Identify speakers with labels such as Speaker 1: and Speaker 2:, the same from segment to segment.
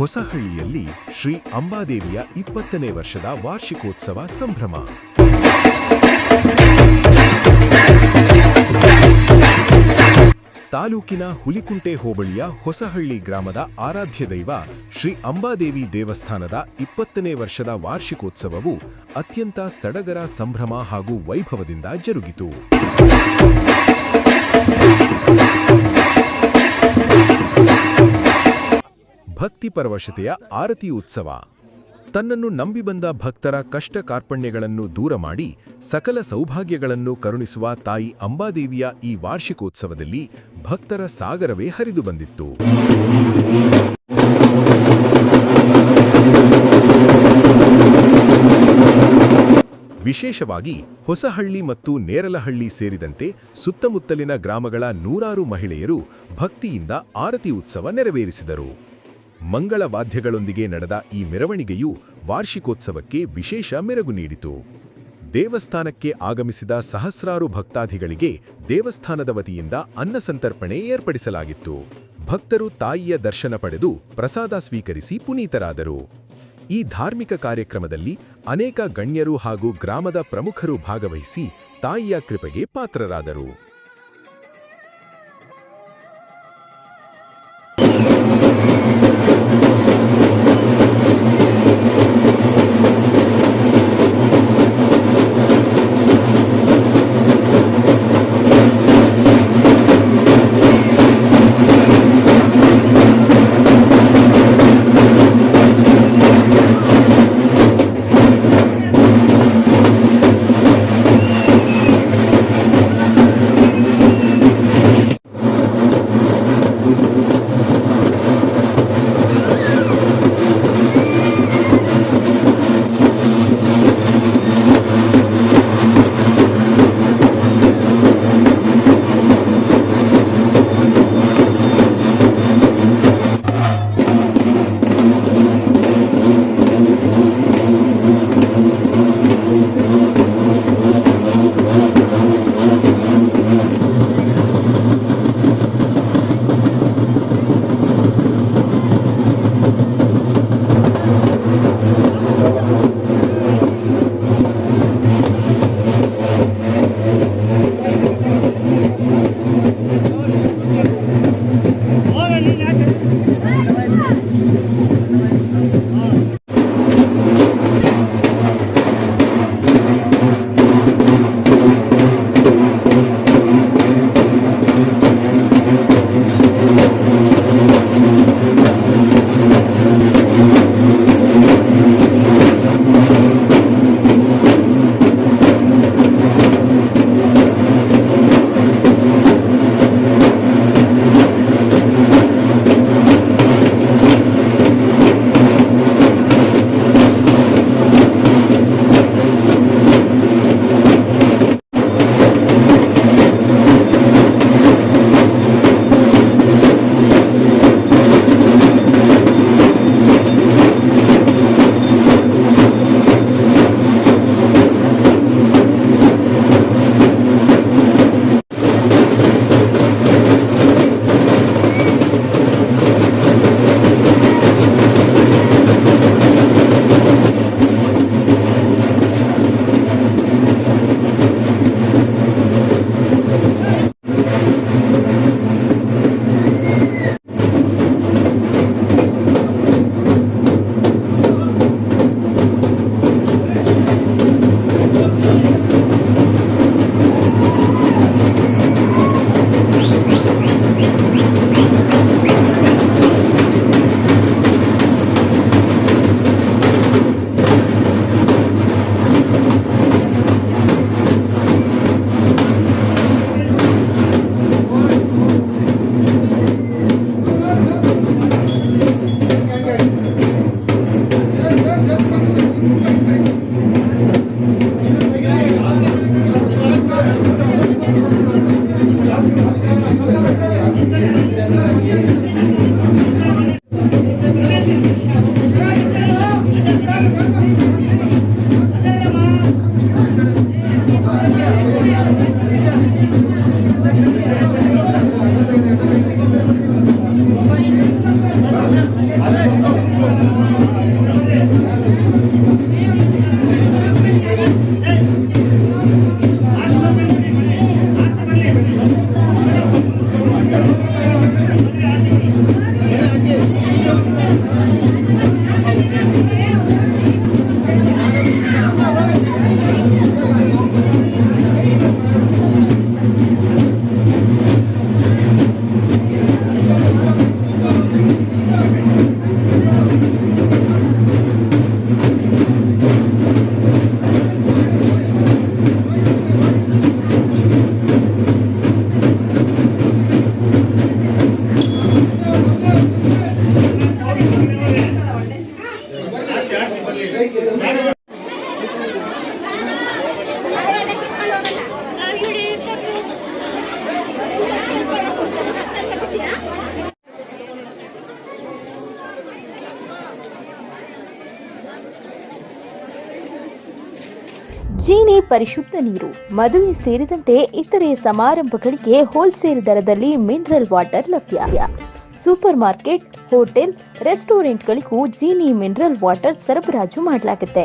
Speaker 1: ಹೊಸಹಳ್ಳಿಯಲ್ಲಿ ಶ್ರೀ ಅಂಬಾದೇವಿಯ 20ನೇ ವರ್ಷದ ವಾರ್ಷಿಕೋತ್ಸವ ಸಂಭ್ರಮ. ತಾಲೂಕಿನ ಹುಲಿಕುಂಟೆ ಹೋಬಳಿಯ ಹೊಸಹಳ್ಳಿ ಗ್ರಾಮದ ಆರಾಧ್ಯ ದೈವ ಶ್ರೀ ಅಂಬಾದೇವಿ ದೇವಸ್ಥಾನದ 20ನೇ ವರ್ಷದ ವಾರ್ಷಿಕೋತ್ಸವವು ಅತ್ಯಂತ ಸಡಗರ ಸಂಭ್ರಮ ಹಾಗೂ ವೈಭವದಿಂದ ಜರುಗಿತು. ಭಕ್ತಿ ಪರವಶತೆಯ ಆರತಿ ಉತ್ಸವ. ತನ್ನನ್ನು ನಂಬಿ ಬಂದ ಭಕ್ತರ ಕಷ್ಟ ಕಾರ್ಪಣ್ಯಗಳನ್ನು ದೂರ ಮಾಡಿ ಸಕಲ ಸೌಭಾಗ್ಯಗಳನ್ನು ಕರುಣಿಸುವ ತಾಯಿ ಅಂಬಾದೇವಿಯ ಈ ವಾರ್ಷಿಕೋತ್ಸವದಲ್ಲಿ ಭಕ್ತರ ಸಾಗರವೇ ಹರಿದು ಬಂದಿತ್ತು. ವಿಶೇಷವಾಗಿ ಹೊಸಹಳ್ಳಿ ಮತ್ತು ನೇರಲಹಳ್ಳಿ ಸೇರಿದಂತೆ ಸುತ್ತಮುತ್ತಲಿನ ಗ್ರಾಮಗಳ ನೂರಾರು ಮಹಿಳೆಯರು ಭಕ್ತಿಯಿಂದ ಆರತಿ ಉತ್ಸವ ನೆರವೇರಿಸಿದರು. ಮಂಗಳ ವಾದ್ಯಗಳೊಂದಿಗೆ ನಡೆದ ಈ ಮೆರವಣಿಗೆಯು ವಾರ್ಷಿಕೋತ್ಸವಕ್ಕೆ ವಿಶೇಷ ಮೆರುಗು ನೀಡಿತು. ದೇವಸ್ಥಾನಕ್ಕೆ ಆಗಮಿಸಿದ ಸಹಸ್ರಾರು ಭಕ್ತಾದಿಗಳಿಗೆ ದೇವಸ್ಥಾನದ ವತಿಯಿಂದ ಅನ್ನಸಂತರ್ಪಣೆ ಏರ್ಪಡಿಸಲಾಗಿತ್ತು. ಭಕ್ತರು ತಾಯಿಯ ದರ್ಶನ ಪಡೆದು ಪ್ರಸಾದ ಸ್ವೀಕರಿಸಿ ಪುನೀತರಾದರು. ಈ ಧಾರ್ಮಿಕ ಕಾರ್ಯಕ್ರಮದಲ್ಲಿ ಅನೇಕ ಗಣ್ಯರು ಹಾಗೂ ಗ್ರಾಮದ ಪ್ರಮುಖರು ಭಾಗವಹಿಸಿ ತಾಯಿಯ ಕೃಪೆಗೆ ಪಾತ್ರರಾದರು.
Speaker 2: ಜೀನಿ ಪರಿಶುದ್ಧ ನೀರು, ಮದುವೆ ಸೇರಿದಂತೆ ಇತರೆ ಸಮಾರಂಭಗಳಿಗೆ ಹೋಲ್ಸೇಲ್ ದರದಲ್ಲಿ ಮಿನರಲ್ ವಾಟರ್ ಲಭ್ಯ. ಸೂಪರ್ ಮಾರ್ಕೆಟ್, ಹೋಟೆಲ್, ರೆಸ್ಟೋರೆಂಟ್ಗಳಿಗೂ ಜೀನಿ ಮಿನರಲ್ ವಾಟರ್ ಸರಬರಾಜು ಮಾಡಲಾಗುತ್ತೆ.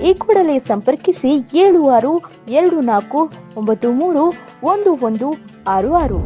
Speaker 2: ಈ ಕೂಡಲೇ ಸಂಪರ್ಕಿಸಿ 7624931166.